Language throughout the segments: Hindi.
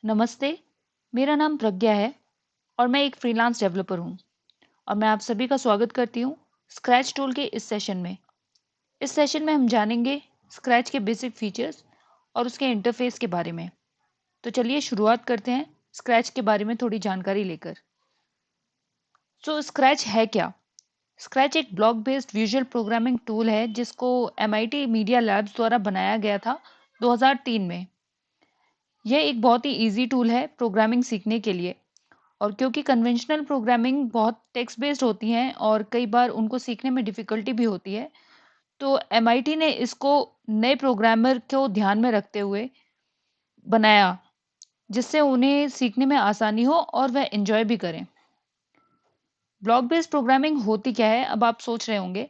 नमस्ते, मेरा नाम प्रज्ञा है और मैं एक फ्रीलांस डेवलपर हूँ और मैं आप सभी का स्वागत करती हूँ स्क्रैच टूल के इस सेशन में। इस सेशन में हम जानेंगे स्क्रैच के बेसिक फीचर्स और उसके इंटरफेस के बारे में। तो चलिए शुरुआत करते हैं स्क्रैच के बारे में थोड़ी जानकारी लेकर। स्क्रैच है क्या? स्क्रैच एक block based visual programming tool है जिसको MIT मीडिया लैब्स द्वारा बनाया गया था 2003 में। यह एक बहुत ही ईजी टूल है प्रोग्रामिंग सीखने के लिए। और क्योंकि कन्वेंशनल प्रोग्रामिंग बहुत टेक्स्ट बेस्ड होती हैं और कई बार उनको सीखने में डिफ़िकल्टी भी होती है, तो MIT ने इसको नए प्रोग्रामर को ध्यान में रखते हुए बनाया, जिससे उन्हें सीखने में आसानी हो और वह एन्जॉय भी करें। ब्लॉक बेस्ड प्रोग्रामिंग होती क्या है? अब आप सोच रहे होंगे।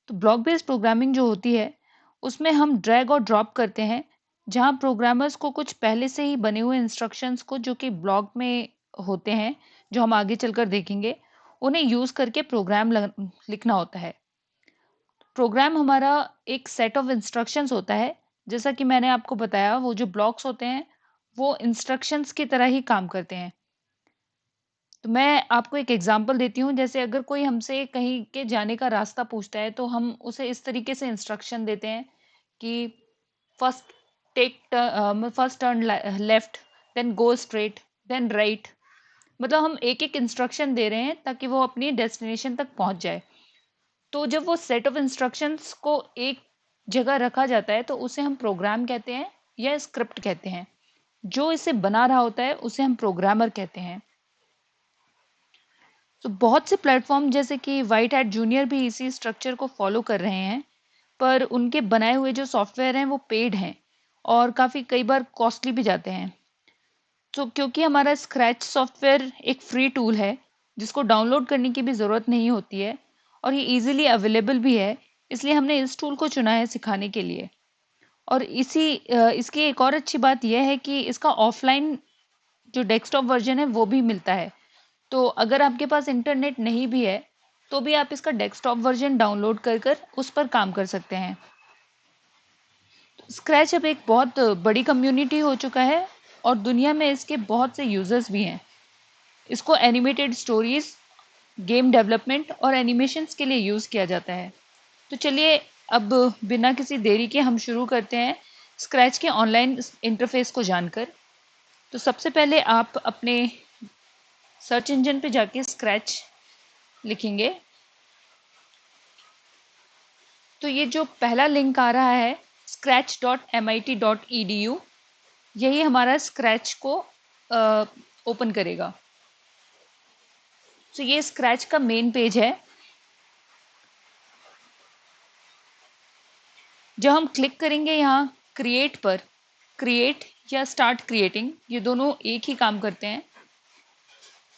तो ब्लॉक बेस्ड प्रोग्रामिंग जो होती है, उसमें हम ड्रैग और ड्रॉप करते हैं, जहाँ प्रोग्रामर्स को कुछ पहले से ही बने हुए इंस्ट्रक्शंस को जो कि ब्लॉक में होते हैं, जो हम आगे चलकर देखेंगे, उन्हें यूज़ करके प्रोग्राम लिखना होता है। प्रोग्राम हमारा एक सेट ऑफ इंस्ट्रक्शंस होता है। जैसा कि मैंने आपको बताया, वो जो ब्लॉक्स होते हैं, वो इंस्ट्रक्शंस की तरह ही काम करते हैं। तो मैं आपको एक एग्जांपल देती हूँ। जैसे अगर कोई हमसे कहीं के जाने का रास्ता पूछता है, तो हम उसे इस तरीके से इंस्ट्रक्शन देते हैं कि first first turn left, then go straight, then right. मतलब हम एक एक इंस्ट्रक्शन दे रहे हैं ताकि वो अपनी डेस्टिनेशन तक पहुंच जाए। तो जब वो सेट ऑफ इंस्ट्रक्शंस को एक जगह रखा जाता है, तो उसे हम प्रोग्राम कहते हैं या स्क्रिप्ट कहते हैं। जो इसे बना रहा होता है, उसे हम प्रोग्रामर कहते हैं। तो बहुत से प्लेटफॉर्म जैसे कि वाइट हैट जूनियर भी इसी स्ट्रक्चर को फॉलो कर रहे हैं, पर उनके बनाए हुए जो सॉफ्टवेयर हैं वो पेड हैं और काफ़ी कई बार कॉस्टली भी जाते हैं। तो क्योंकि हमारा स्क्रैच सॉफ्टवेयर एक फ्री टूल है जिसको डाउनलोड करने की भी ज़रूरत नहीं होती है और ये इजीली अवेलेबल भी है, इसलिए हमने इस टूल को चुना है सिखाने के लिए। और इसकी एक और अच्छी बात यह है कि इसका ऑफलाइन जो डेस्कटॉप वर्जन है वो भी मिलता है। तो अगर आपके पास इंटरनेट नहीं भी है, तो भी आप इसका डेस्कटॉप वर्जन डाउनलोड कर कर उस पर काम कर सकते हैं। स्क्रैच अब एक बहुत बड़ी कम्युनिटी हो चुका है और दुनिया में इसके बहुत से यूजर्स भी हैं। इसको एनिमेटेड स्टोरीज, गेम डेवलपमेंट और एनिमेशंस के लिए यूज़ किया जाता है। तो चलिए अब बिना किसी देरी के हम शुरू करते हैं स्क्रैच के ऑनलाइन इंटरफेस को जानकर। तो सबसे पहले आप अपने सर्च इंजन पे जाके स्क्रैच लिखेंगे। तो ये जो पहला लिंक आ रहा है scratch.mit.edu, यही हमारा स्क्रैच को ओपन करेगा। तो ये स्क्रैच का मेन पेज है। जब हम क्लिक करेंगे यहाँ क्रिएट पर, क्रिएट या स्टार्ट क्रिएटिंग, ये दोनों एक ही काम करते हैं।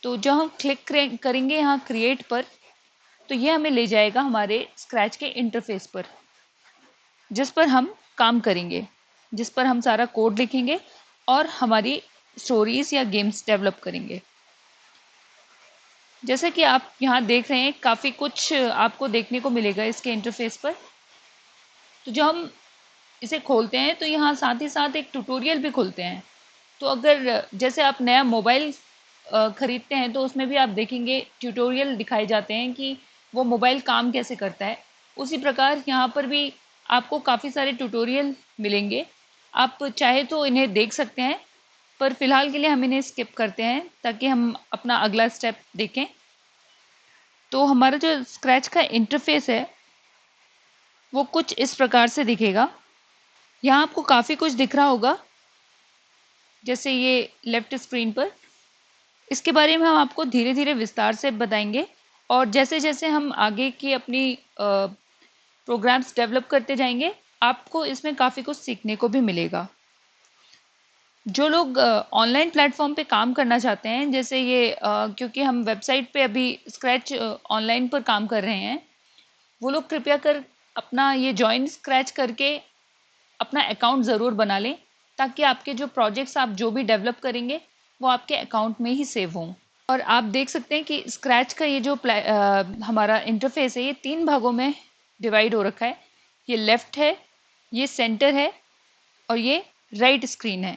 तो जब हम क्लिक करेंगे यहाँ क्रिएट पर, तो ये हमें ले जाएगा हमारे स्क्रैच के इंटरफेस पर, जिस पर हम काम करेंगे, जिस पर हम सारा कोड लिखेंगे और हमारी स्टोरीज या गेम्स डेवलप करेंगे। जैसे कि आप यहाँ देख रहे हैं, काफ़ी कुछ आपको देखने को मिलेगा इसके इंटरफेस पर। तो जब हम इसे खोलते हैं, तो यहाँ साथ ही साथ एक ट्यूटोरियल भी खुलते हैं। तो अगर जैसे आप नया मोबाइल खरीदते हैं, तो उसमें भी आप देखेंगे ट्यूटोरियल दिखाए जाते हैं कि वो मोबाइल काम कैसे करता है। उसी प्रकार यहाँ पर भी आपको काफ़ी सारे ट्यूटोरियल मिलेंगे। आप चाहे तो इन्हें देख सकते हैं, पर फिलहाल के लिए हम इन्हें स्किप करते हैं ताकि हम अपना अगला स्टेप देखें। तो हमारा जो स्क्रैच का इंटरफेस है, वो कुछ इस प्रकार से दिखेगा। यहाँ आपको काफ़ी कुछ दिख रहा होगा, जैसे ये लेफ्ट स्क्रीन पर। इसके बारे में हम आपको धीरे धीरे विस्तार से बताएंगे और जैसे जैसे हम आगे की अपनी प्रोग्राम्स डेवलप करते जाएंगे, आपको इसमें काफ़ी कुछ सीखने को भी मिलेगा। जो लोग ऑनलाइन प्लेटफॉर्म पे काम करना चाहते हैं, जैसे ये क्योंकि हम वेबसाइट पे अभी स्क्रैच ऑनलाइन पर काम कर रहे हैं, वो लोग कृपया कर अपना ये जॉइन स्क्रैच करके अपना अकाउंट ज़रूर बना लें, ताकि आपके जो प्रोजेक्ट्स आप जो भी डेवलप करेंगे वो आपके अकाउंट में ही सेव हों। और आप देख सकते हैं कि स्क्रैच का ये जो हमारा इंटरफेस है, ये 3 भागों में डिवाइड हो रखा है। ये लेफ़्ट है, ये सेंटर है और ये राइट स्क्रीन है।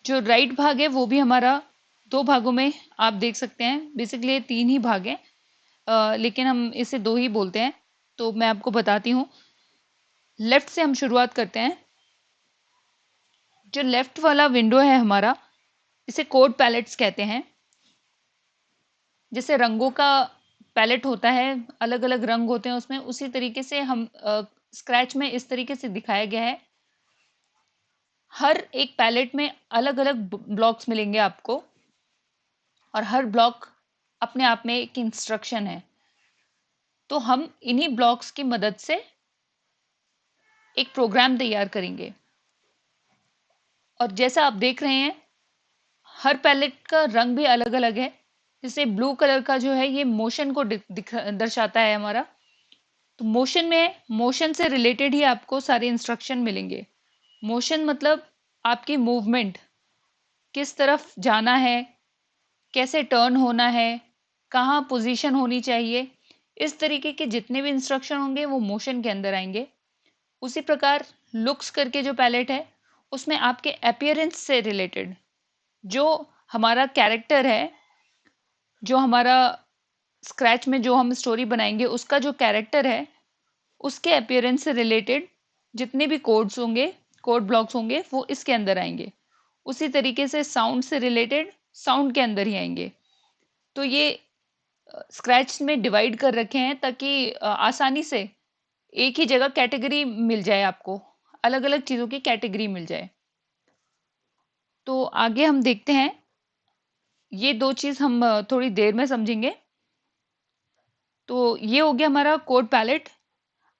जो राइट भाग है वो भी हमारा दो भागों में आप देख सकते हैं। बेसिकली ये तीन ही भाग हैं, लेकिन हम इसे दो ही बोलते हैं। तो मैं आपको बताती हूँ। लेफ्ट से हम शुरुआत करते हैं। जो लेफ्ट वाला विंडो है हमारा, इसे कोड पैलेट्स कहते हैं। जैसे रंगों का पैलेट होता है, अलग अलग रंग होते हैं उसमें, उसी तरीके से हम स्क्रैच में इस तरीके से दिखाया गया है। हर एक पैलेट में अलग अलग ब्लॉक्स मिलेंगे आपको, और हर ब्लॉक अपने आप में एक इंस्ट्रक्शन है। तो हम इन्हीं ब्लॉक्स की मदद से एक प्रोग्राम तैयार करेंगे। और जैसा आप देख रहे हैं, हर पैलेट का रंग भी अलग अलग है। जैसे ब्लू कलर का जो है, ये मोशन को दर्शाता है हमारा। तो मोशन से रिलेटेड ही आपको सारे इंस्ट्रक्शन मिलेंगे। मोशन मतलब आपकी मूवमेंट, किस तरफ जाना है, कैसे टर्न होना है, कहाँ पोजीशन होनी चाहिए, इस तरीके के जितने भी इंस्ट्रक्शन होंगे वो मोशन के अंदर आएंगे। उसी प्रकार लुक्स करके जो पैलेट है, उसमें आपके अपीयरेंस से रिलेटेड जो हमारा कैरेक्टर है, जो हमारा स्क्रैच में जो हम स्टोरी बनाएंगे उसका जो कैरेक्टर है, उसके अपीयरेंस से रिलेटेड जितने भी कोड्स होंगे, कोड ब्लॉक्स होंगे, वो इसके अंदर आएंगे। उसी तरीके से साउंड से रिलेटेड साउंड के अंदर ही आएंगे। तो ये स्क्रैच में डिवाइड कर रखे हैं ताकि आसानी से एक ही जगह कैटेगरी मिल जाए आपको, अलग अलग चीज़ों की कैटेगरी मिल जाए। तो आगे हम देखते हैं। ये दो चीज़ हम थोड़ी देर में समझेंगे। तो ये हो गया हमारा कोड पैलेट।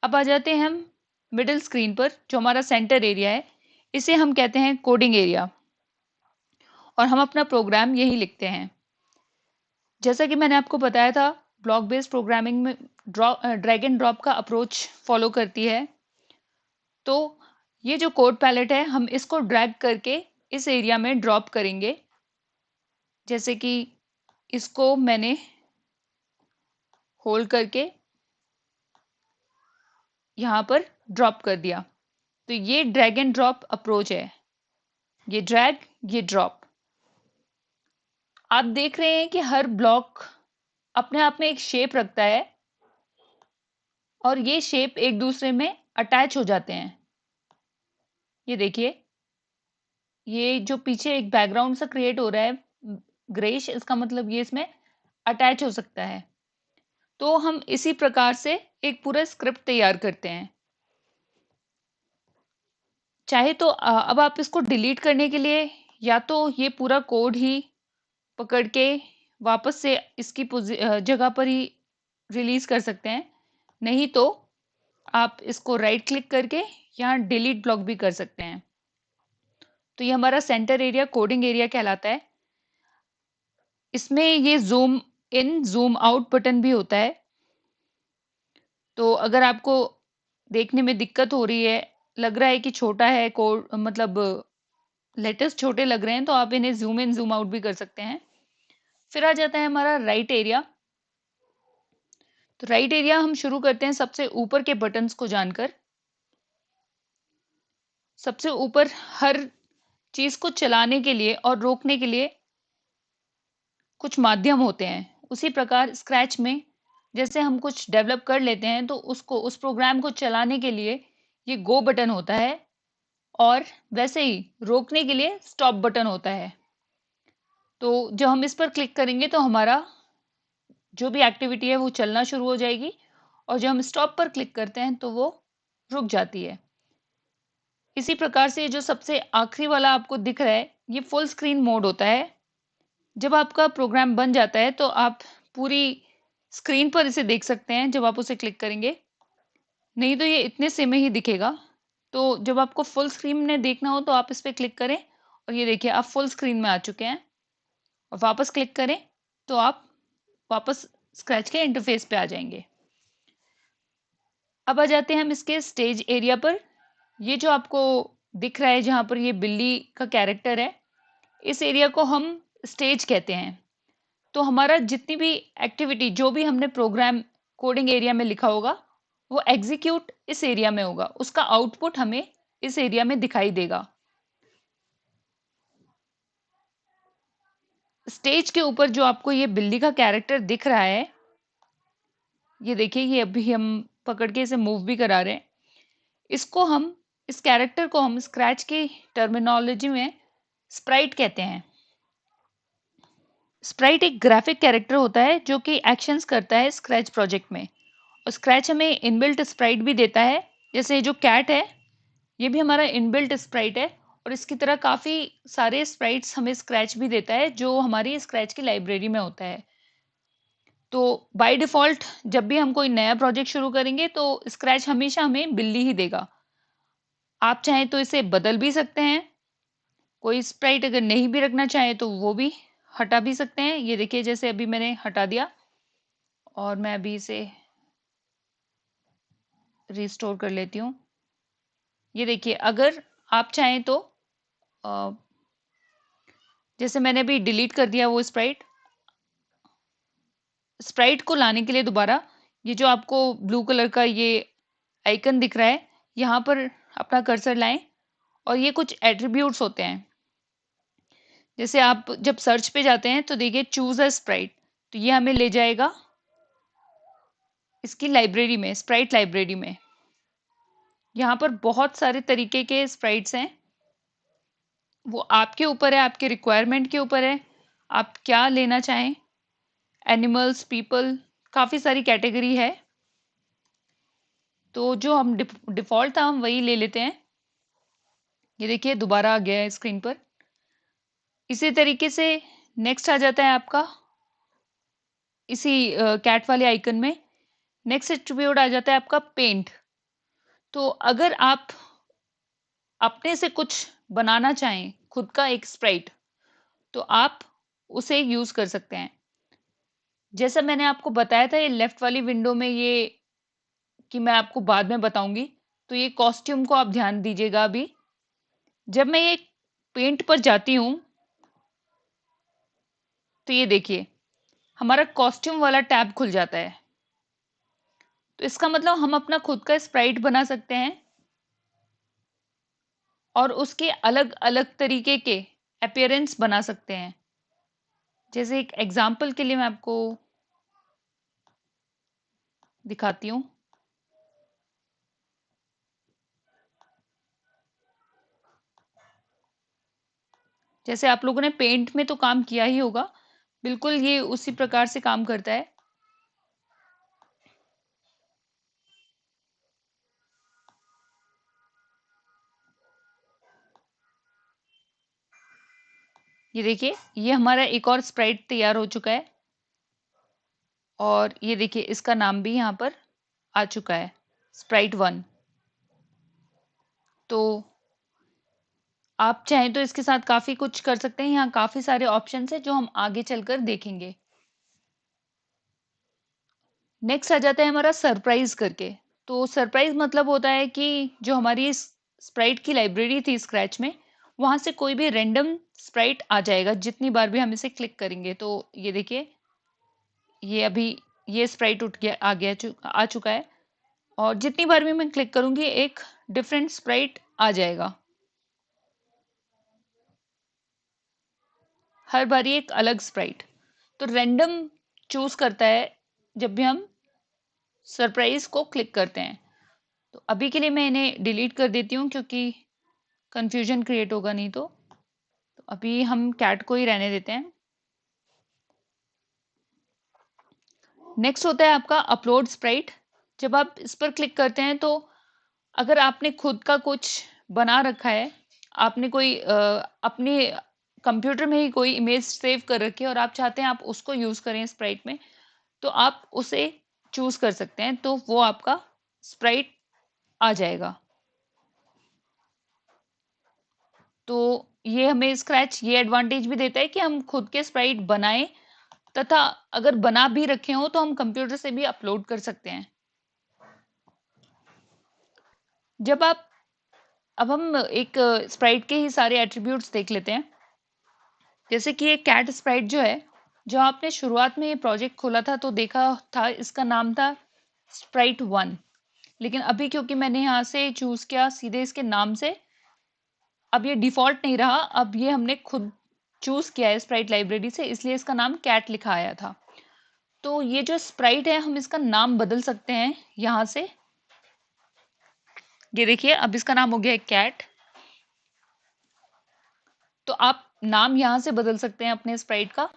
अब आ जाते हैं हम मिडिल स्क्रीन पर, जो हमारा सेंटर एरिया है। इसे हम कहते हैं कोडिंग एरिया, और हम अपना प्रोग्राम यही लिखते हैं। जैसा कि मैंने आपको बताया था, ब्लॉक बेस्ड प्रोग्रामिंग में ड्रैग एंड ड्रॉप का अप्रोच फॉलो करती है। तो ये जो कोड पैलेट है, हम इसको ड्रैग करके इस एरिया में ड्रॉप करेंगे। जैसे कि इसको मैंने होल्ड करके यहाँ पर ड्रॉप कर दिया। तो ये ड्रैग एंड ड्रॉप अप्रोच है। ये ड्रैग, ये ड्रॉप। आप देख रहे हैं कि हर ब्लॉक अपने आप में एक शेप रखता है, और ये शेप एक दूसरे में अटैच हो जाते हैं। ये देखिए, ये जो पीछे एक बैकग्राउंड सा क्रिएट हो रहा है ग्रेश, इसका मतलब ये इसमें अटैच हो सकता है। तो हम इसी प्रकार से एक पूरा स्क्रिप्ट तैयार करते हैं। चाहे तो अब आप इसको डिलीट करने के लिए या तो ये पूरा कोड ही पकड़ के वापस से इसकी जगह पर ही रिलीज कर सकते हैं। नहीं तो आप इसको राइट क्लिक करके यहाँ डिलीट ब्लॉक भी कर सकते हैं। तो ये हमारा सेंटर एरिया कोडिंग एरिया कहलाता है। इसमें ये zoom in zoom out button भी होता है। तो अगर आपको देखने में दिक्कत हो रही है, लग रहा है कि छोटा है कोड, मतलब लेटर्स छोटे लग रहे हैं, तो आप इन्हें जूम इन जूम आउट भी कर सकते हैं। फिर आ जाता है हमारा राइट एरिया। तो राइट एरिया हम शुरू करते हैं सबसे ऊपर के बटन्स को जानकर। सबसे ऊपर हर चीज को चलाने के लिए और रोकने के लिए कुछ माध्यम होते हैं। उसी प्रकार स्क्रैच में जैसे हम कुछ डेवलप कर लेते हैं, तो उसको, उस प्रोग्राम को चलाने के लिए ये गो बटन होता है, और वैसे ही रोकने के लिए स्टॉप बटन होता है। तो जब हम इस पर क्लिक करेंगे तो हमारा जो भी एक्टिविटी है वो चलना शुरू हो जाएगी, और जब हम स्टॉप पर क्लिक करते हैं तो वो रुक जाती है। इसी प्रकार से जो सबसे आखिरी वाला आपको दिख रहा है, ये फुल स्क्रीन मोड होता है। जब आपका प्रोग्राम बन जाता है तो आप पूरी स्क्रीन पर इसे देख सकते हैं जब आप उसे क्लिक करेंगे। नहीं तो ये इतने से में ही दिखेगा। तो जब आपको फुल स्क्रीन में देखना हो तो आप इस पर क्लिक करें, और ये देखिए आप फुल स्क्रीन में आ चुके हैं। और वापस क्लिक करें तो आप वापस स्क्रैच के इंटरफेस पे आ जाएंगे। अब आ जाते हैं हम इसके स्टेज एरिया पर। ये जो आपको दिख रहा है जहाँ पर ये बिल्ली का कैरेक्टर है, इस एरिया को हम स्टेज कहते हैं। तो हमारा जितनी भी एक्टिविटी, जो भी हमने प्रोग्राम कोडिंग एरिया में लिखा होगा, वो एग्जीक्यूट इस एरिया में होगा। उसका आउटपुट हमें इस एरिया में दिखाई देगा। स्टेज के ऊपर जो आपको ये बिल्ली का कैरेक्टर दिख रहा है, ये देखिए, ये अभी हम पकड़ के इसे मूव भी करा रहे हैं। इसको हम इस कैरेक्टर को हम स्क्रैच की टर्मिनोलॉजी में स्प्राइट कहते हैं। स्प्राइट एक ग्राफिक कैरेक्टर होता है जो कि एक्शंस करता है स्क्रैच प्रोजेक्ट में, और स्क्रैच हमें इनबिल्ट स्प्राइट भी देता है। जैसे जो कैट है, ये भी हमारा इनबिल्ट स्प्राइट है, और इसकी तरह काफ़ी सारे स्प्राइट्स हमें स्क्रैच भी देता है जो हमारी स्क्रैच की लाइब्रेरी में होता है। तो बाय डिफ़ॉल्ट जब भी हम कोई नया प्रोजेक्ट शुरू करेंगे तो स्क्रैच हमेशा हमें बिल्ली ही देगा। आप चाहें तो इसे बदल भी सकते हैं, कोई स्प्राइट अगर नहीं भी रखना चाहें तो वो भी हटा भी सकते हैं। ये देखिए, जैसे अभी मैंने हटा दिया, और मैं अभी इसे रिस्टोर कर लेती हूँ। ये देखिए, अगर आप चाहें तो अ, जैसे मैंने अभी डिलीट कर दिया वो स्प्राइट। स्प्राइट को लाने के लिए दोबारा ये जो आपको ब्लू कलर का ये आइकन दिख रहा है, यहाँ पर अपना कर्सर लाएं, और ये कुछ एट्रीब्यूट्स होते हैं। जैसे आप जब सर्च पे जाते हैं तो देखिए चूज अ स्प्राइट, तो ये हमें ले जाएगा इसकी लाइब्रेरी में, स्प्राइट लाइब्रेरी में। यहाँ पर बहुत सारे तरीके के स्प्राइट्स हैं, वो आपके ऊपर है, आपके रिक्वायरमेंट के ऊपर है, आप क्या लेना चाहें। एनिमल्स, पीपल, काफ़ी सारी कैटेगरी है। तो जो हम डिफ़ॉल्ट था हम वही ले लेते हैं। ये देखिए दोबारा आ गया है स्क्रीन पर। इसी तरीके से नेक्स्ट आ जाता है आपका इसी कैट वाले आइकन में। नेक्स्ट एट्रीब्यूट आ जाता है आपका पेंट। तो अगर आप अपने से कुछ बनाना चाहें, खुद का एक स्प्राइट, तो आप उसे यूज़ कर सकते हैं। जैसा मैंने आपको बताया था, ये लेफ्ट वाली विंडो में ये कि मैं आपको बाद में बताऊंगी, तो ये कॉस्ट्यूम को आप ध्यान दीजिएगा। अभी जब मैं ये पेंट पर जाती हूँ तो ये देखिए हमारा कॉस्ट्यूम वाला टैब खुल जाता है। तो इसका मतलब हम अपना खुद का स्प्राइट बना सकते हैं, और उसके अलग अलग तरीके के अपीयरेंस बना सकते हैं। जैसे एक एग्जाम्पल के लिए मैं आपको दिखाती हूँ। जैसे आप लोगों ने पेंट में तो काम किया ही होगा, बिल्कुल ये उसी प्रकार से काम करता है। ये देखिए, ये हमारा एक और स्प्राइट तैयार हो चुका है, और ये देखिए इसका नाम भी यहाँ पर आ चुका है, स्प्राइट 1। तो आप चाहें तो इसके साथ काफ़ी कुछ कर सकते हैं। यहाँ काफ़ी सारे ऑप्शंस हैं जो हम आगे चलकर देखेंगे। नेक्स्ट आ जाता है हमारा सरप्राइज करके। तो सरप्राइज मतलब होता है कि जो हमारी स्प्राइट की लाइब्रेरी थी स्क्रैच में, वहाँ से कोई भी रैंडम स्प्राइट आ जाएगा जितनी बार भी हम इसे क्लिक करेंगे। तो ये देखिए, ये अभी ये स्प्राइट उठ गया, आ चुका है, और जितनी बार भी मैं क्लिक करूंगी एक डिफरेंट स्प्राइट आ जाएगा। हर बारी एक अलग स्प्राइट। तो रैंडम चूज करता है जब भी हम सरप्राइज को क्लिक करते हैं। तो अभी के लिए मैं इन्हें डिलीट कर देती हूँ क्योंकि कंफ्यूजन क्रिएट होगा नहीं तो अभी हम कैट को ही रहने देते हैं। नेक्स्ट होता है आपका अपलोड स्प्राइट। जब आप इस पर क्लिक करते हैं तो अगर आपने खुद का कुछ बना रखा है, आपने कोई अपने कंप्यूटर में ही कोई इमेज सेव कर रखी है और आप चाहते हैं आप उसको यूज़ करें स्प्राइट में, तो आप उसे चूज़ कर सकते हैं, तो वो आपका स्प्राइट आ जाएगा। तो ये हमें स्क्रैच ये एडवांटेज भी देता है कि हम खुद के स्प्राइट बनाएं, तथा अगर बना भी रखे हो तो हम कंप्यूटर से भी अपलोड कर सकते हैं। जब आप अब हम एक स्प्राइट के ही सारे एट्रीब्यूट्स देख लेते हैं। जैसे कि ये कैट स्प्राइट जो है, जो आपने शुरुआत में ये प्रोजेक्ट खोला था तो देखा था इसका नाम था स्प्राइट 1। लेकिन अभी क्योंकि मैंने यहाँ से चूज किया सीधे इसके नाम से, अब ये डिफॉल्ट नहीं रहा, अब ये हमने खुद चूज किया है स्प्राइट लाइब्रेरी से, इसलिए इसका नाम कैट लिखा आया था। तो ये जो स्प्राइट है हम इसका नाम बदल सकते हैं यहाँ से। ये देखिए अब इसका नाम हो गया है कैट। तो आप नाम यहाँ से बदल सकते हैं अपने स्प्राइट का।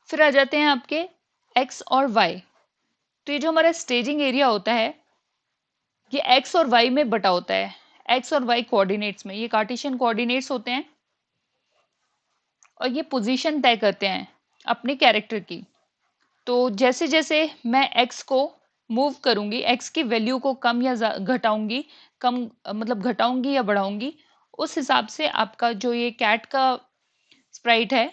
फिर आ जाते हैं आपके एक्स और वाई। तो ये जो हमारा स्टेजिंग एरिया होता है ये एक्स और वाई में बटा होता है, एक्स और वाई कोऑर्डिनेट्स में। ये कार्टेशियन कोऑर्डिनेट्स होते हैं और ये पोजीशन तय करते हैं अपने कैरेक्टर की। तो जैसे जैसे मैं एक्स को मूव करूंगी, एक्स की वैल्यू को कम या घटाऊंगी, कम मतलब घटाऊंगी या बढ़ाऊंगी, उस हिसाब से आपका जो ये कैट का स्प्राइट है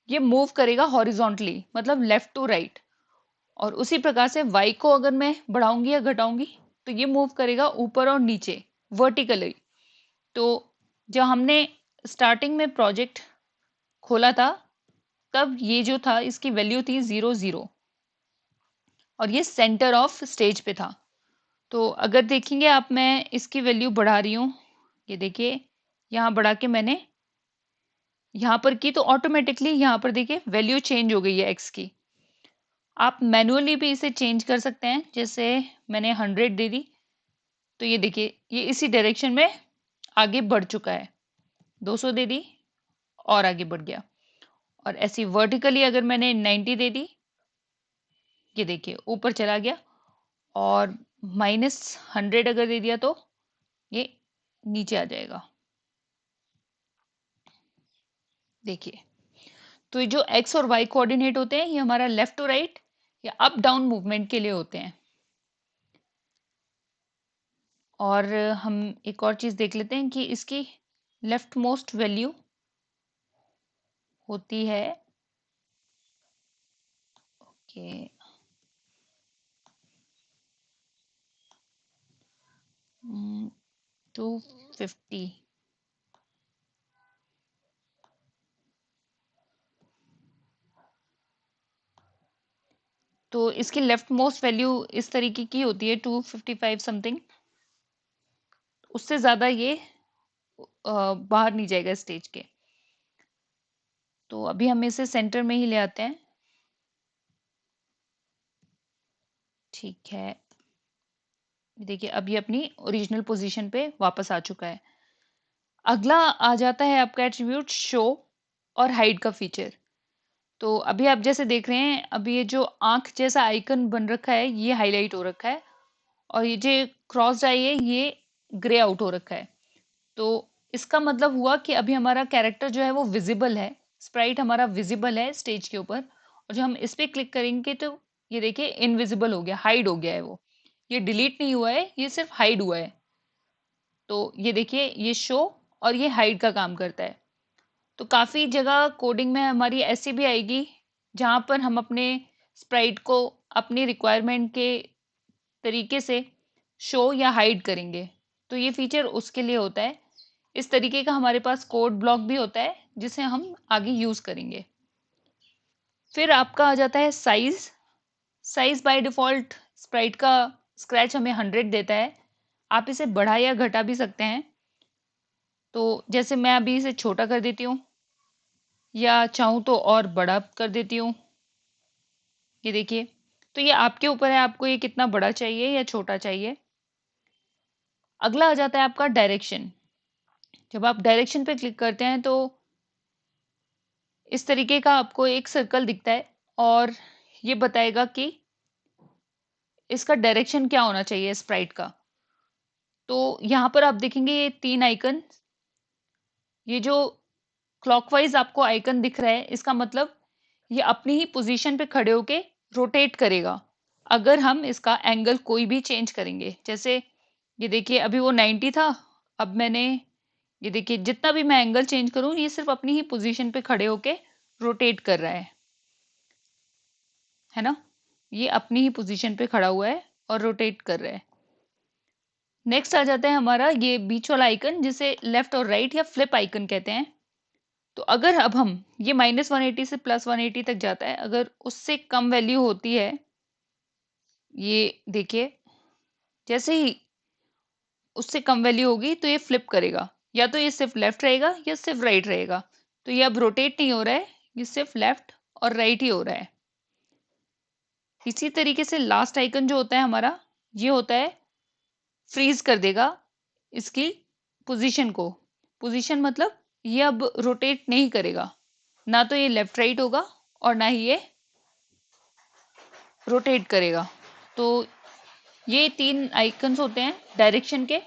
ये मूव करेगा हॉरिजॉन्टली, मतलब लेफ्ट टू राइट। और उसी प्रकार से वाई को अगर मैं बढ़ाऊंगी या घटाऊंगी तो ये मूव करेगा ऊपर और नीचे वर्टिकली। तो जब हमने स्टार्टिंग में प्रोजेक्ट खोला था तब ये जो था इसकी वैल्यू थी 0 0 और ये सेंटर ऑफ स्टेज पे था। तो अगर देखेंगे आप, मैं इसकी वैल्यू बढ़ा रही हूँ, ये देखिए यहाँ बढ़ा के मैंने यहाँ पर की तो ऑटोमेटिकली यहाँ पर देखिए वैल्यू चेंज हो गई है एक्स की। आप मैनुअली भी इसे चेंज कर सकते हैं, जैसे मैंने 100 दे दी तो ये देखिए ये इसी डायरेक्शन में आगे बढ़ चुका है। 200 दे दी और आगे बढ़ गया। और ऐसी वर्टिकली अगर मैंने 90 दे दी, ये देखिए ऊपर चला गया। और -100 अगर दे दिया तो ये नीचे आ जाएगा। देखिए तो ये जो एक्स और वाई कोऑर्डिनेट होते हैं ये हमारा लेफ्ट टू राइट या अप डाउन मूवमेंट के लिए होते हैं। और हम एक और चीज देख लेते हैं कि इसकी लेफ्ट मोस्ट वैल्यू होती है कि 250। तो इसकी लेफ्ट मोस्ट वैल्यू इस तरीके की होती है 255 समथिंग। उससे ज्यादा ये बाहर नहीं जाएगा स्टेज के। तो अभी हम इसे सेंटर में ही ले आते हैं। ठीक है, देखिए अब ये अपनी ओरिजिनल पोजीशन पे वापस आ चुका है। अगला आ जाता है आपका एट्रीब्यूट शो और हाइड का फीचर। तो अभी आप जैसे देख रहे हैं, अभी ये जो आंख जैसा आइकन बन रखा है ये हाईलाइट हो रखा है और ये जो क्रॉस आई है ये ग्रे आउट हो रखा है। तो इसका मतलब हुआ कि अभी हमारा कैरेक्टर जो है वो विजिबल है, स्प्राइट हमारा विजिबल है स्टेज के ऊपर। और जब हम इस पे क्लिक करेंगे तो ये देखिए इनविजिबल हो गया, हाइड हो गया है वो। ये डिलीट नहीं हुआ है, ये सिर्फ हाइड हुआ है। तो ये देखिए ये शो और ये हाइड का काम करता है। तो काफ़ी जगह कोडिंग में हमारी ऐसी भी आएगी जहाँ पर हम अपने स्प्राइट को अपनी रिक्वायरमेंट के तरीके से शो या हाइड करेंगे। तो ये फीचर उसके लिए होता है। इस तरीके का हमारे पास कोड ब्लॉक भी होता है जिसे हम आगे यूज़ करेंगे। फिर आपका आ जाता है size. Size by default Sprite का स्क्रैच हमें 100 देता है। आप इसे बढ़ा या घटा भी सकते हैं। तो जैसे मैं अभी इसे छोटा कर देती हूँ या चाहूँ तो और बड़ा कर देती हूँ। ये देखिए, तो ये आपके ऊपर है आपको ये कितना बड़ा चाहिए या छोटा चाहिए। अगला आ जाता है आपका डायरेक्शन। जब आप डायरेक्शन पे क्लिक करते हैं तो इस तरीके का आपको एक सर्कल दिखता है और ये बताएगा कि इसका डायरेक्शन क्या होना चाहिए स्प्राइट का। तो यहाँ पर आप देखेंगे ये 3 आइकन, ये जो क्लॉकवाइज आपको आइकन दिख रहा है इसका मतलब ये अपनी ही पोजीशन पे खड़े होके रोटेट करेगा अगर हम इसका एंगल कोई भी चेंज करेंगे। जैसे ये देखिए अभी वो 90 था, अब मैंने ये देखिए जितना भी मैं एंगल चेंज करूं ये सिर्फ अपनी ही पोजीशन पे खड़े होके रोटेट कर रहा है ना। ये अपनी ही पोजीशन पे खड़ा हुआ है और रोटेट कर रहा है। नेक्स्ट आ जाता है हमारा ये बीच वाला आइकन जिसे लेफ्ट और राइट या फ्लिप आइकन कहते हैं। तो अगर अब हम ये -180 से +180 तक जाता है, अगर उससे कम वैल्यू होती है, ये देखिए जैसे ही उससे कम वैल्यू होगी तो ये फ्लिप करेगा, या तो ये सिर्फ लेफ्ट रहेगा या सिर्फ राइट रहेगा। तो ये अब रोटेट नहीं हो रहा है, ये सिर्फ लेफ्ट और राइट ही हो रहा है। इसी तरीके से लास्ट आइकन जो होता है हमारा, ये होता है फ्रीज कर देगा इसकी पोजीशन को। पोजीशन मतलब ये अब रोटेट नहीं करेगा, ना तो ये लेफ्ट राइट होगा और ना ही ये रोटेट करेगा। तो ये तीन आइकन्स होते हैं डायरेक्शन के,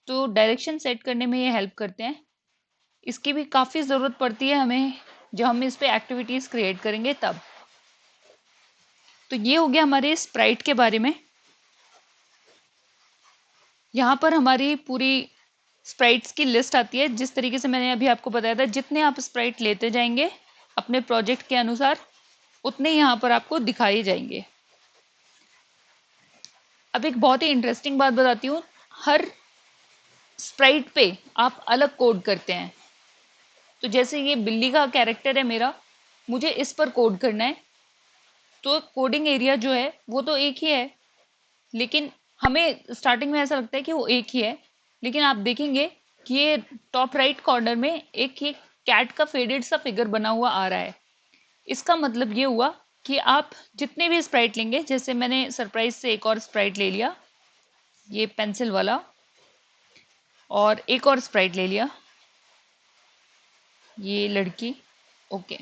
तो डायरेक्शन सेट करने में ये हेल्प करते हैं। इसकी भी काफ़ी ज़रूरत पड़ती है हमें जब हम इस पे एक्टिविटीज़ क्रिएट करेंगे तब। तो ये हो गया हमारे स्प्राइट के बारे में। यहाँ पर हमारी पूरी स्प्राइट्स की लिस्ट आती है, जिस तरीके से मैंने अभी आपको बताया था। जितने आप स्प्राइट लेते जाएंगे अपने प्रोजेक्ट के अनुसार, उतने यहाँ पर आपको दिखाए जाएंगे। अब एक बहुत ही इंटरेस्टिंग बात बताती हूँ, हर स्प्राइट पे आप अलग कोड करते हैं। तो जैसे ये बिल्ली का कैरेक्टर है मेरा, मुझे इस पर कोड करना है, तो कोडिंग एरिया जो है वो तो एक ही है, लेकिन हमें स्टार्टिंग में ऐसा लगता है कि वो एक ही है, लेकिन आप देखेंगे कि ये टॉप राइट कॉर्नर में एक ये कैट का फेडेड सा फिगर बना हुआ आ रहा है। इसका मतलब ये हुआ कि आप जितने भी स्प्राइट लेंगे, जैसे मैंने सरप्राइज से एक और स्प्राइट ले लिया, ये पेंसिल वाला, और एक और स्प्राइट ले लिया, ये लड़की। ओके,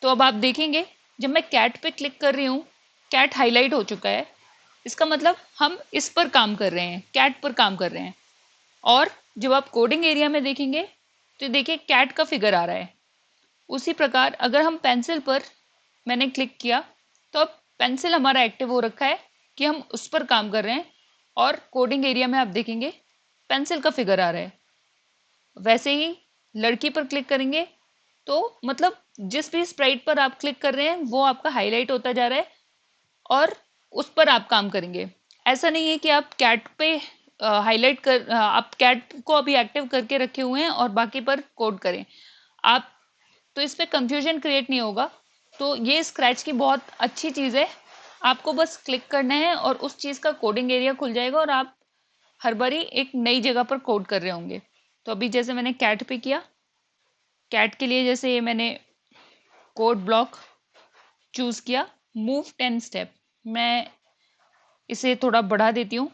तो अब आप देखेंगे जब मैं कैट पे क्लिक कर रही हूँ, कैट हाईलाइट हो चुका है। इसका मतलब हम इस पर काम कर रहे हैं, कैट पर काम कर रहे हैं। और जब आप कोडिंग एरिया में देखेंगे तो देखिए कैट का फिगर आ रहा है। उसी प्रकार अगर हम पेंसिल पर, मैंने क्लिक किया तो अब पेंसिल हमारा एक्टिव हो रखा है कि हम उस पर काम कर रहे हैं, और कोडिंग एरिया में आप देखेंगे पेंसिल का फिगर आ रहा है। वैसे ही लड़की पर क्लिक करेंगे तो मतलब जिस भी स्प्राइट पर आप क्लिक कर रहे हैं वो आपका हाईलाइट होता जा रहा है और उस पर आप काम करेंगे। ऐसा नहीं है कि आप कैट पे हाईलाइट कर आप कैट को अभी एक्टिव करके रखे हुए हैं और बाकी पर कोड करें आप, तो इस पे कंफ्यूजन क्रिएट नहीं होगा। तो ये स्क्रैच की बहुत अच्छी चीज़ है। आपको बस क्लिक करना है और उस चीज़ का कोडिंग एरिया खुल जाएगा और आप हर बारी एक नई जगह पर कोड कर रहे होंगे। तो अभी जैसे मैंने कैट पे किया, कैट के लिए जैसे ये मैंने कोड ब्लॉक चूज किया, मूव 10 स्टेप, मैं इसे थोड़ा बढ़ा देती हूँ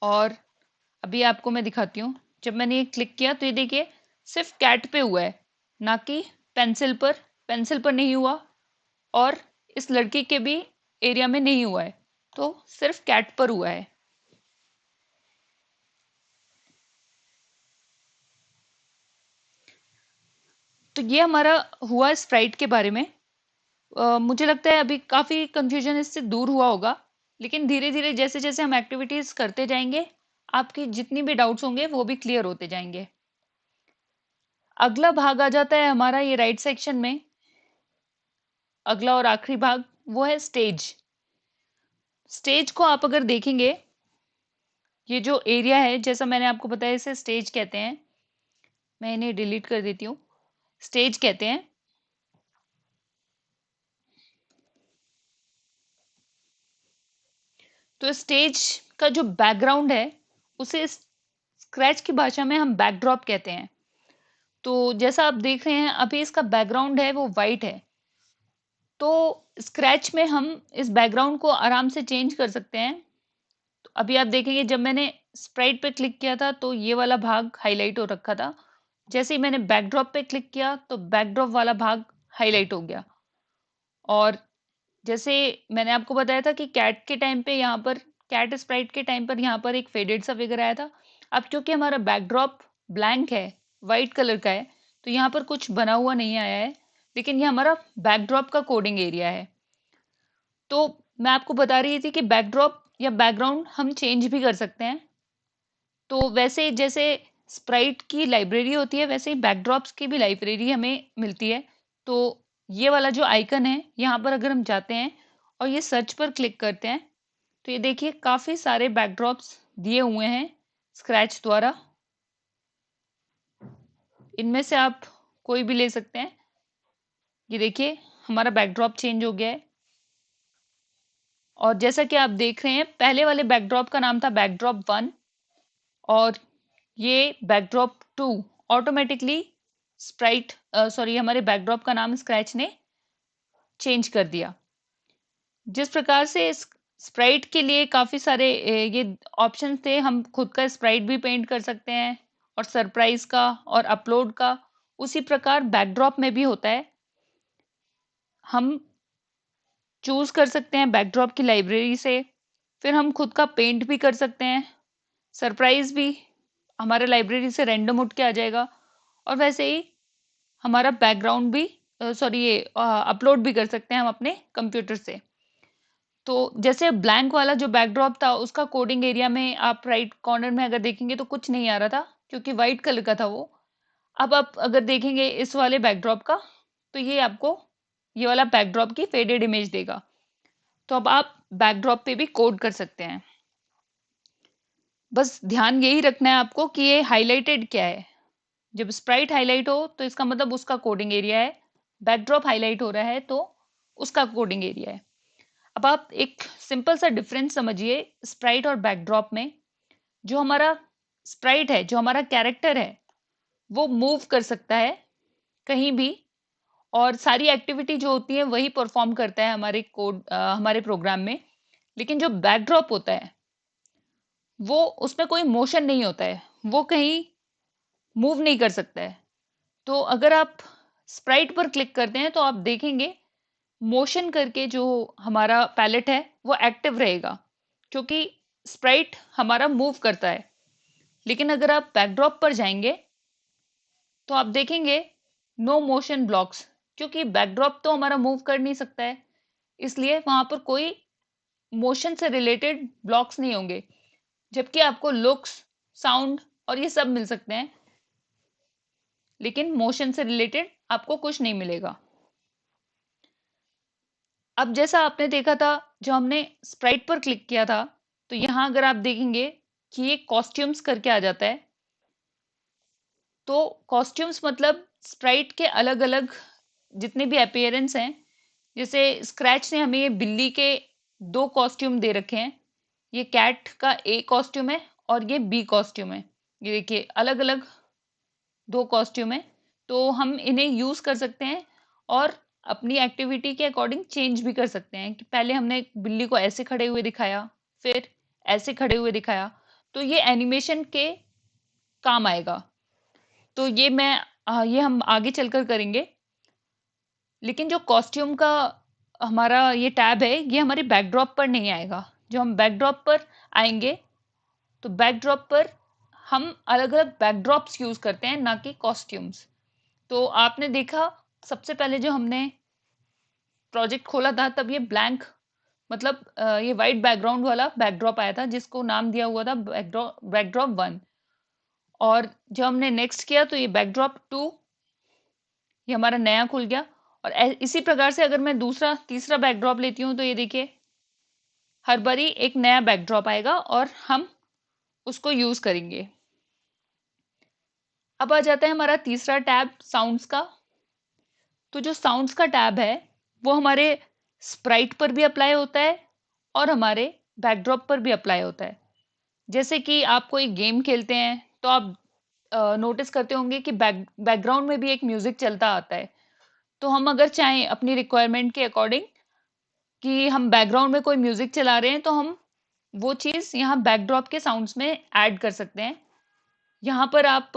और अभी आपको मैं दिखाती हूँ। जब मैंने ये क्लिक किया तो ये देखिए सिर्फ कैट पे हुआ है, ना कि पेंसिल पर। पेंसिल पर नहीं हुआ और इस लड़की के भी एरिया में नहीं हुआ है, तो सिर्फ कैट पर हुआ है। तो ये हमारा हुआ स्प्राइट के बारे में। मुझे लगता है अभी काफ़ी कंफ्यूजन इससे दूर हुआ होगा, लेकिन धीरे धीरे जैसे जैसे हम एक्टिविटीज़ करते जाएंगे आपकी जितनी भी डाउट्स होंगे वो भी क्लियर होते जाएंगे। अगला भाग आ जाता है हमारा ये राइट सेक्शन में, अगला और आखिरी भाग, वो है स्टेज। स्टेज को आप अगर देखेंगे, ये जो एरिया है जैसा मैंने आपको बताया इसे स्टेज कहते हैं। मैं इन्हें डिलीट कर देती हूँ। स्टेज कहते हैं। तो स्टेज का जो बैकग्राउंड है उसे स्क्रैच की भाषा में हम बैकड्रॉप कहते हैं। तो जैसा आप देख रहे हैं अभी इसका बैकग्राउंड है वो वाइट है, तो स्क्रैच में हम इस बैकग्राउंड को आराम से चेंज कर सकते हैं। तो अभी आप देखेंगे जब मैंने स्प्राइट पे क्लिक किया था तो ये वाला भाग हाईलाइट हो रखा था, जैसे ही मैंने बैकड्रॉप पे क्लिक किया तो बैकड्रॉप वाला भाग हाईलाइट हो गया। और जैसे मैंने आपको बताया था कि कैट के टाइम पे यहाँ पर, कैट स्प्राइट के टाइम पर यहाँ पर एक फेडेड सा फिगर आया था। अब क्योंकि हमारा बैकड्रॉप ब्लैंक है, वाइट कलर का है, तो यहाँ पर कुछ बना हुआ नहीं आया है, लेकिन ये हमारा बैकड्रॉप का कोडिंग एरिया है। तो मैं आपको बता रही थी कि बैकड्रॉप या बैकग्राउंड हम चेंज भी कर सकते हैं। तो वैसे जैसे स्प्राइट की लाइब्रेरी होती है वैसे ही बैकड्रॉप्स की भी लाइब्रेरी हमें मिलती है। तो ये वाला जो आइकन है यहाँ पर अगर हम जाते हैं और ये सर्च पर क्लिक करते हैं तो ये देखिए काफ़ी सारे बैकड्रॉप्स दिए हुए हैं स्क्रैच द्वारा। इनमें से आप कोई भी ले सकते हैं। ये देखिए हमारा बैकड्रॉप चेंज हो गया है। और जैसा कि आप देख रहे हैं पहले वाले बैकड्रॉप का नाम था बैकड्रॉप 1 और ये बैकड्रॉप 2 ऑटोमेटिकली स्प्राइट सॉरी हमारे बैकड्रॉप का नाम स्क्रैच ने चेंज कर दिया। जिस प्रकार से स्प्राइट के लिए काफी सारे ये ऑप्शन थे, हम खुद का स्प्राइट भी पेंट कर सकते हैं और सरप्राइज का और अपलोड का, उसी प्रकार बैकड्रॉप में भी होता है। हम चूज कर सकते हैं बैकड्रॉप की लाइब्रेरी से, फिर हम खुद का पेंट भी कर सकते हैं, सरप्राइज भी हमारे लाइब्रेरी से रैंडम उठ के आ जाएगा, और वैसे ही हमारा बैकग्राउंड भी सॉरी ये अपलोड भी कर सकते हैं हम अपने कंप्यूटर से। तो जैसे ब्लैंक वाला जो बैकड्रॉप था, उसका कोडिंग एरिया में आप राइट कॉर्नर में अगर देखेंगे तो कुछ नहीं आ रहा था, क्योंकि वाइट कलर का था वो। अब आप अगर देखेंगे इस वाले बैकड्रॉप का, तो ये आपको ये वाला बैकड्रॉप की फेडेड इमेज देगा। तो अब आप बैकड्रॉप पे भी कोड कर सकते हैं। बस ध्यान यही रखना है आपको कि ये हाईलाइटेड क्या है। जब स्प्राइट हाईलाइट हो तो इसका मतलब उसका कोडिंग एरिया है, बैकड्रॉप हाईलाइट हो रहा है तो उसका कोडिंग एरिया है। अब आप एक सिंपल सा डिफरेंस समझिए स्प्राइट और बैकड्रॉप में। जो हमारा स्प्राइट है, जो हमारा कैरेक्टर है, वो मूव कर सकता है कहीं भी, और सारी एक्टिविटी जो होती है वही परफॉर्म करता है हमारे कोड हमारे प्रोग्राम में। लेकिन जो बैकड्रॉप होता है, वो उसमें कोई मोशन नहीं होता है, वो कहीं मूव नहीं कर सकता है। तो अगर आप स्प्राइट पर क्लिक करते हैं तो आप देखेंगे मोशन करके जो हमारा पैलेट है वो एक्टिव रहेगा, क्योंकि स्प्राइट हमारा मूव करता है। लेकिन अगर आप बैकड्रॉप पर जाएंगे तो आप देखेंगे नो मोशन ब्लॉक्स, क्योंकि बैकड्रॉप तो हमारा मूव कर नहीं सकता है, इसलिए वहां पर कोई मोशन से रिलेटेड ब्लॉक्स नहीं होंगे। जबकि आपको लुक्स, साउंड और ये सब मिल सकते हैं, लेकिन मोशन से रिलेटेड आपको कुछ नहीं मिलेगा। अब जैसा आपने देखा था, जो हमने स्प्राइट पर क्लिक किया था, तो यहां अगर आप देखेंगे कि ये कॉस्ट्यूम्स करके आ जाता है। तो कॉस्ट्यूम्स मतलब स्प्राइट के अलग अलग जितने भी अपीयरेंस हैं। जैसे स्क्रैच ने हमें ये बिल्ली के दो कॉस्ट्यूम दे रखे हैं, ये कैट का ए कॉस्ट्यूम है और ये बी कॉस्ट्यूम है। ये देखिए अलग अलग दो कॉस्ट्यूम है। तो हम इन्हें यूज कर सकते हैं और अपनी एक्टिविटी के अकॉर्डिंग चेंज भी कर सकते हैं कि पहले हमने बिल्ली को ऐसे खड़े हुए दिखाया, फिर ऐसे खड़े हुए दिखाया, तो ये एनिमेशन के काम आएगा। तो ये हम आगे चलकर करेंगे। लेकिन जो कॉस्ट्यूम का हमारा ये टैब है, ये हमारे बैकड्रॉप पर नहीं आएगा। जो हम बैकड्रॉप पर आएंगे तो बैकड्रॉप पर हम अलग अलग बैकड्रॉप्स यूज करते हैं, ना कि कॉस्ट्यूम्स। तो आपने देखा सबसे पहले जो हमने प्रोजेक्ट खोला था, तब ये ब्लैंक मतलब ये वाइट बैकग्राउंड वाला बैकड्रॉप आया था, जिसको नाम दिया हुआ था बैकड्रॉप 1। और जब हमने नेक्स्ट किया तो ये बैकड्रॉप 2, ये हमारा नया खुल गया। और इसी प्रकार से अगर मैं दूसरा तीसरा बैकड्रॉप लेती हूँ तो ये देखिए हर बारी एक नया बैकड्रॉप आएगा और हम उसको यूज करेंगे। अब आ जाता है हमारा तीसरा टैब साउंड्स का। तो जो साउंड्स का टैब है वो हमारे स्प्राइट पर भी अप्लाई होता है और हमारे बैकड्रॉप पर भी अप्लाई होता है। जैसे कि आप कोई गेम खेलते हैं तो आप नोटिस करते होंगे कि बैकग्राउंड में भी एक म्यूजिक चलता आता है। तो हम अगर चाहें अपनी रिक्वायरमेंट के अकॉर्डिंग कि हम बैकग्राउंड में कोई म्यूजिक चला रहे हैं, तो हम वो चीज यहाँ बैकड्रॉप के साउंड्स में ऐड कर सकते हैं। यहाँ पर आप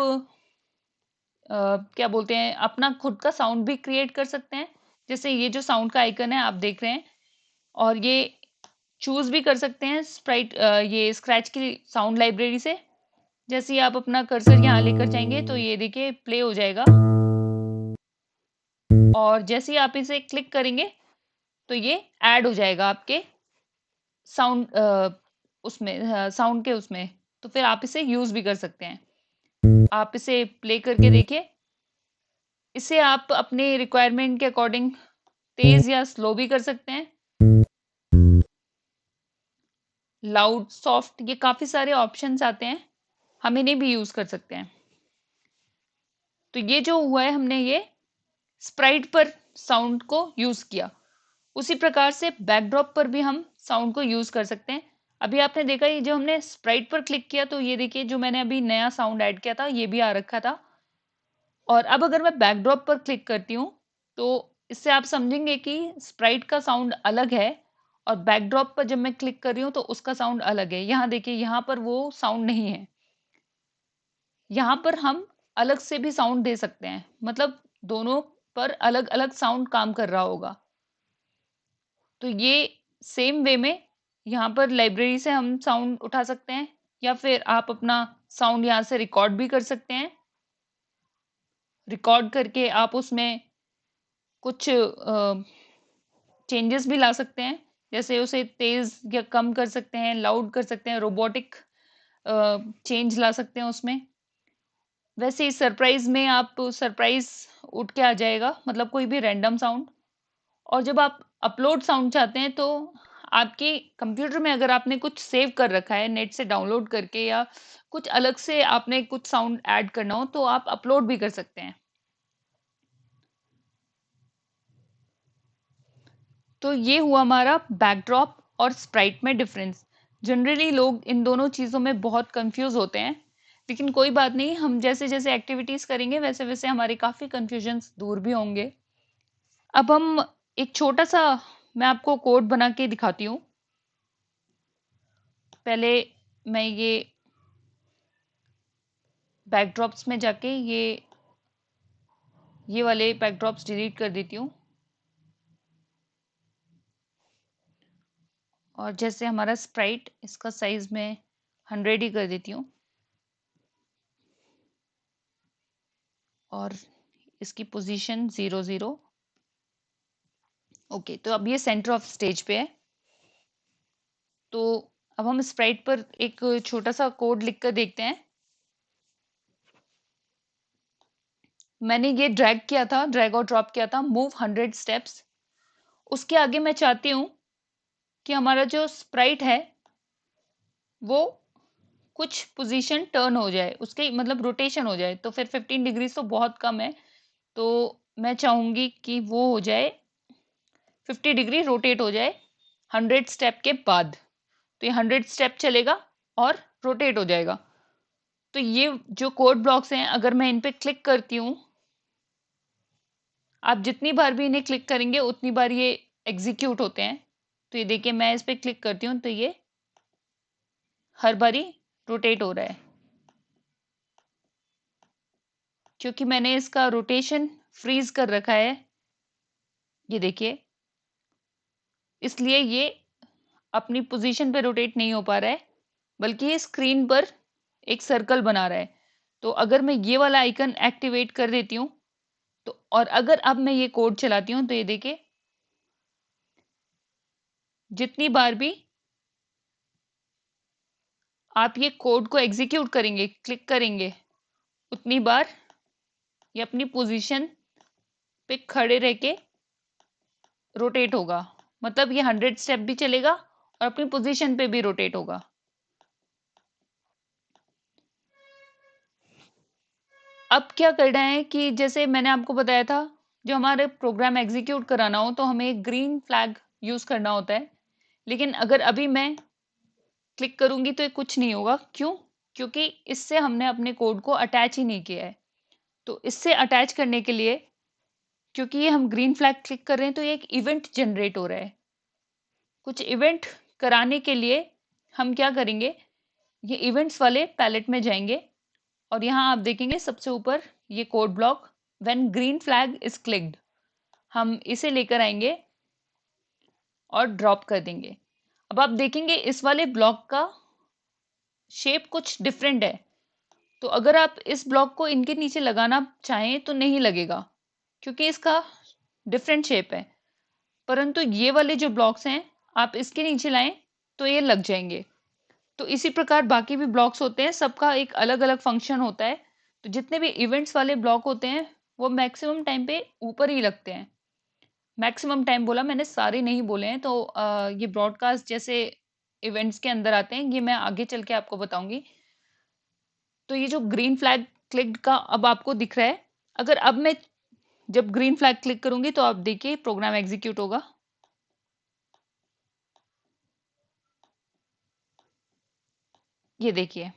क्या बोलते हैं, अपना खुद का साउंड भी क्रिएट कर सकते हैं। जैसे ये जो साउंड का आइकन है आप देख रहे हैं, और ये चूज भी कर सकते हैं स्प्राइट ये स्क्रैच की साउंड लाइब्रेरी से। जैसे ही आप अपना कर्सर यहाँ लेकर जाएंगे तो ये देखिए प्ले हो जाएगा, और जैसे ही आप इसे क्लिक करेंगे तो ये ऐड हो जाएगा आपके साउंड उसमें साउंड के उसमें। तो फिर आप इसे यूज भी कर सकते हैं। आप इसे प्ले करके देखिए। इसे आप अपने रिक्वायरमेंट के अकॉर्डिंग तेज या स्लो भी कर सकते हैं, लाउड, सॉफ्ट, ये काफी सारे ऑप्शंस आते हैं, हम इन्हें भी यूज कर सकते हैं। तो ये जो हुआ है, हमने ये स्प्राइट पर साउंड को यूज किया। उसी प्रकार से बैकड्रॉप पर भी हम साउंड को यूज कर सकते हैं। अभी आपने देखा ये जो हमने स्प्राइट पर क्लिक किया तो ये देखिए जो मैंने अभी नया साउंड ऐड किया था ये भी आ रखा था। और अब अगर मैं बैकड्रॉप पर क्लिक करती हूँ तो इससे आप समझेंगे कि स्प्राइट का साउंड अलग है और बैकड्रॉप पर जब मैं क्लिक कर रही हूँ तो उसका साउंड अलग है। यहाँ देखिए, यहाँ पर वो साउंड नहीं है। यहाँ पर हम अलग से भी साउंड दे सकते हैं, मतलब दोनों पर अलग अलग साउंड काम कर रहा होगा। तो ये सेम वे में यहाँ पर लाइब्रेरी से हम साउंड उठा सकते हैं, या फिर आप अपना साउंड यहाँ से रिकॉर्ड भी कर सकते हैं। रिकॉर्ड करके आप उसमें कुछ चेंजेस भी ला सकते हैं, जैसे उसे तेज या कम कर सकते हैं, लाउड कर सकते हैं, रोबोटिक चेंज ला सकते हैं उसमें। वैसे ही सरप्राइज में आप सरप्राइज उठ के आ जाएगा, मतलब कोई भी रैंडम साउंड। और जब आप अपलोड साउंड चाहते हैं तो आपके कंप्यूटर में अगर आपने कुछ सेव कर रखा है नेट से डाउनलोड करके, या कुछ अलग से आपने कुछ साउंड ऐड करना हो, तो आप अपलोड भी कर सकते हैं। तो ये हुआ हमारा बैकड्रॉप और स्प्राइट में डिफरेंस। जनरली लोग इन दोनों चीज़ों में बहुत कंफ्यूज होते हैं, लेकिन कोई बात नहीं, हम जैसे जैसे एक्टिविटीज़ करेंगे वैसे वैसे हमारे काफ़ी कंफ्यूजन्स दूर भी होंगे। अब हम एक छोटा सा, मैं आपको कोड बना के दिखाती हूँ। पहले मैं बैकड्रॉप्स में जाके ये वाले बैकड्रॉप्स डिलीट कर देती हूँ। और जैसे हमारा स्प्राइट, इसका साइज मैं 100 ही कर देती हूँ, और इसकी पोजीशन 0 0। ओके, तो अब ये सेंटर ऑफ स्टेज पे है। तो अब हम स्प्राइट पर एक छोटा सा कोड लिख कर देखते हैं। मैंने ये ड्रैग किया था, ड्रैग और ड्रॉप किया था, मूव 100 स्टेप्स। उसके आगे मैं चाहती हूँ कि हमारा जो स्प्राइट है वो कुछ पोजीशन टर्न हो जाए, उसके मतलब रोटेशन हो जाए। तो फिर 15 डिग्री तो बहुत कम है, तो मैं चाहूंगी कि वो हो जाए 50 डिग्री रोटेट हो जाए 100 स्टेप के बाद। तो ये 100 स्टेप चलेगा और रोटेट हो जाएगा। तो ये जो कोड ब्लॉक्स हैं, अगर मैं इन पे क्लिक करती हूँ, आप जितनी बार भी इन्हें क्लिक करेंगे उतनी बार ये एग्जीक्यूट होते हैं। तो ये देखिए, मैं इस पे क्लिक करती हूँ तो ये हर बारी रोटेट हो रहा है, क्योंकि मैंने इसका रोटेशन फ्रीज कर रखा है। ये देखिए, इसलिए ये अपनी पोजीशन पे रोटेट नहीं हो पा रहा है, बल्कि ये स्क्रीन पर एक सर्कल बना रहा है। तो अगर मैं ये वाला आइकन एक्टिवेट कर देती हूँ, तो और अगर अब मैं ये कोड चलाती हूँ, तो ये देखिए, जितनी बार भी आप ये कोड को एग्जीक्यूट करेंगे, क्लिक करेंगे, उतनी बार ये अपनी पोजीशन पे खड़े रह के रोटेट होगा। मतलब ये 100 स्टेप भी चलेगा और अपनी पोजीशन पे भी रोटेट होगा। अब क्या करना है कि जैसे मैंने आपको बताया था, जो हमारे प्रोग्राम एग्जीक्यूट कराना हो तो हमें ग्रीन फ्लैग यूज करना होता है। लेकिन अगर अभी मैं क्लिक करूंगी तो ये कुछ नहीं होगा। क्यों? क्योंकि इससे हमने अपने कोड को अटैच ही नहीं किया है। तो इससे अटैच करने के लिए, क्योंकि ये हम ग्रीन फ्लैग क्लिक कर रहे हैं, तो ये एक इवेंट जनरेट हो रहा है। कुछ इवेंट कराने के लिए हम क्या करेंगे, ये इवेंट्स वाले पैलेट में जाएंगे, और यहाँ आप देखेंगे सबसे ऊपर ये code block, when green flag is clicked, हम इसे लेकर आएंगे और ड्रॉप कर देंगे। अब आप देखेंगे इस वाले ब्लॉक का शेप कुछ डिफरेंट है। तो अगर आप इस ब्लॉक को इनके नीचे लगाना चाहें तो नहीं लगेगा, क्योंकि इसका डिफरेंट शेप है। परंतु ये वाले जो ब्लॉक्स हैं, आप इसके नीचे लाएं तो ये लग जाएंगे। तो इसी प्रकार बाकी भी ब्लॉक्स होते हैं, सबका एक अलग अलग फंक्शन होता है। तो जितने भी इवेंट्स वाले ब्लॉक होते हैं वो मैक्सिमम टाइम पे ऊपर ही लगते हैं। मैक्सिमम टाइम बोला मैंने, सारे नहीं बोले हैं। तो ये ब्रॉडकास्ट जैसे इवेंट्स के अंदर आते हैं, ये मैं आगे चल के आपको बताऊंगी। तो ये जो ग्रीन फ्लैग क्लिक का अब आपको दिख रहा है, अगर अब मैं जब ग्रीन फ्लैग क्लिक करूंगी तो आप देखिए प्रोग्राम एग्जीक्यूट होगा। ये देखिए,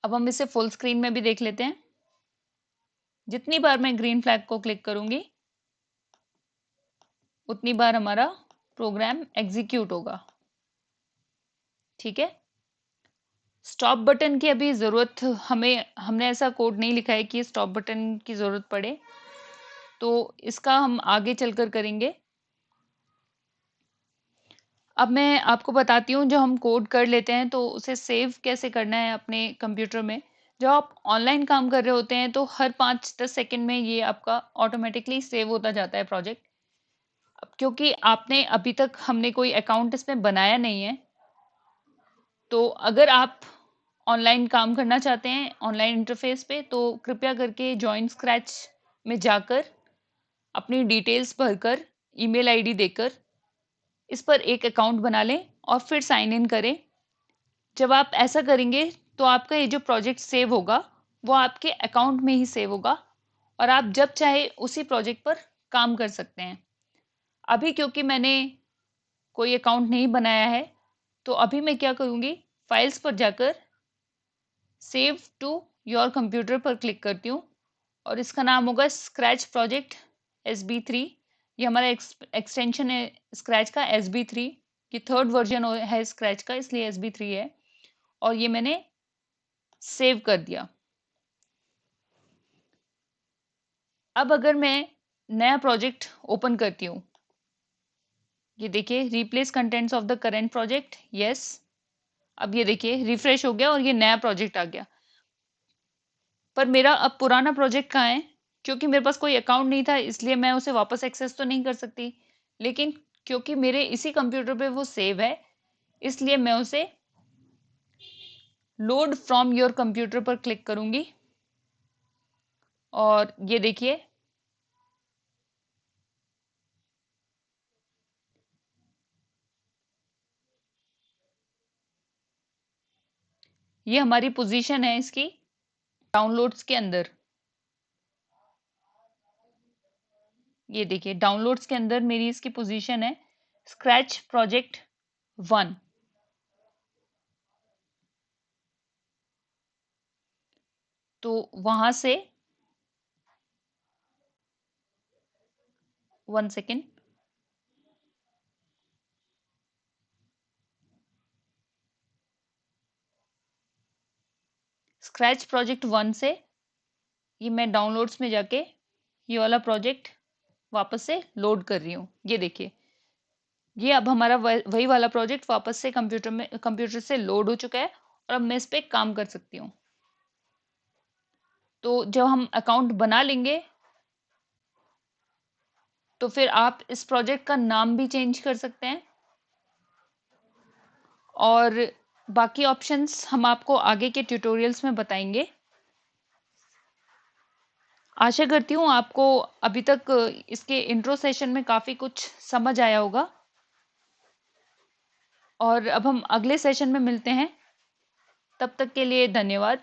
अब हम इसे फुल स्क्रीन में भी देख लेते हैं। जितनी बार मैं ग्रीन फ्लैग को क्लिक करूंगी उतनी बार हमारा प्रोग्राम एग्जीक्यूट होगा। ठीक है। स्टॉप बटन की अभी ज़रूरत हमने ऐसा कोड नहीं लिखा है कि स्टॉप बटन की ज़रूरत पड़े, तो इसका हम आगे चलकर करेंगे। अब मैं आपको बताती हूँ, जो हम कोड कर लेते हैं तो उसे सेव कैसे करना है अपने कंप्यूटर में। जब आप ऑनलाइन काम कर रहे होते हैं तो हर 5-10 सेकंड में ये आपका ऑटोमेटिकली सेव होता जाता है प्रोजेक्ट। अब क्योंकि आपने अभी तक हमने कोई अकाउंट इसमें बनाया नहीं है, तो अगर आप ऑनलाइन काम करना चाहते हैं ऑनलाइन इंटरफेस पे, तो कृपया करके जॉइन स्क्रैच में जाकर अपनी डिटेल्स भरकर ईमेल आईडी देकर इस पर एक अकाउंट बना लें और फिर साइन इन करें। जब आप ऐसा करेंगे तो आपका ये जो प्रोजेक्ट सेव होगा वो आपके अकाउंट में ही सेव होगा और आप जब चाहे उसी प्रोजेक्ट पर काम कर सकते हैं। अभी क्योंकि मैंने कोई अकाउंट नहीं बनाया है, तो अभी मैं क्या करूँगी, फाइल्स पर जाकर सेव टू योर कंप्यूटर पर क्लिक करती हूँ और इसका नाम होगा स्क्रैच प्रोजेक्ट SB3। ये हमारा एक्सटेंशन है स्क्रैच का SB3। ये थर्ड वर्जन है स्क्रैच का, इसलिए SB3 है। और ये मैंने सेव कर दिया। अब अगर मैं नया प्रोजेक्ट ओपन करती हूँ, ये देखिए replace contents of the current project, yes. अब ये देखिए रिफ्रेश हो गया और ये नया प्रोजेक्ट आ गया। पर मेरा अब पुराना प्रोजेक्ट कहाँ है? क्योंकि मेरे पास कोई अकाउंट नहीं था इसलिए मैं उसे वापस एक्सेस तो नहीं कर सकती, लेकिन क्योंकि मेरे इसी कंप्यूटर पे वो सेव है इसलिए मैं उसे लोड फ्रॉम योर कंप्यूटर पर क्लिक करूंगी और ये देखिए ये हमारी पोजीशन है इसकी डाउनलोड्स के अंदर। ये देखिए डाउनलोड्स के अंदर मेरी इसकी पोजीशन है स्क्रैच प्रोजेक्ट 1। तो वहां से 1 सेकेंड, स्क्रैच प्रोजेक्ट 1 से ये मैं डाउनलोड्स में जाके ये वाला प्रोजेक्ट वापस से लोड कर रही हूँ। ये देखिए ये अब हमारा वही वाला प्रोजेक्ट वापस से कंप्यूटर से लोड हो चुका है और अब मैं इस पे काम कर सकती हूँ। तो जब हम अकाउंट बना लेंगे तो फिर आप इस प्रोजेक्ट का नाम भी चेंज कर सकते हैं और बाकी ऑप्शंस हम आपको आगे के ट्यूटोरियल्स में बताएंगे। आशा करती हूँ आपको अभी तक इसके इंट्रो सेशन में काफ़ी कुछ समझ आया होगा और अब हम अगले सेशन में मिलते हैं। तब तक के लिए धन्यवाद।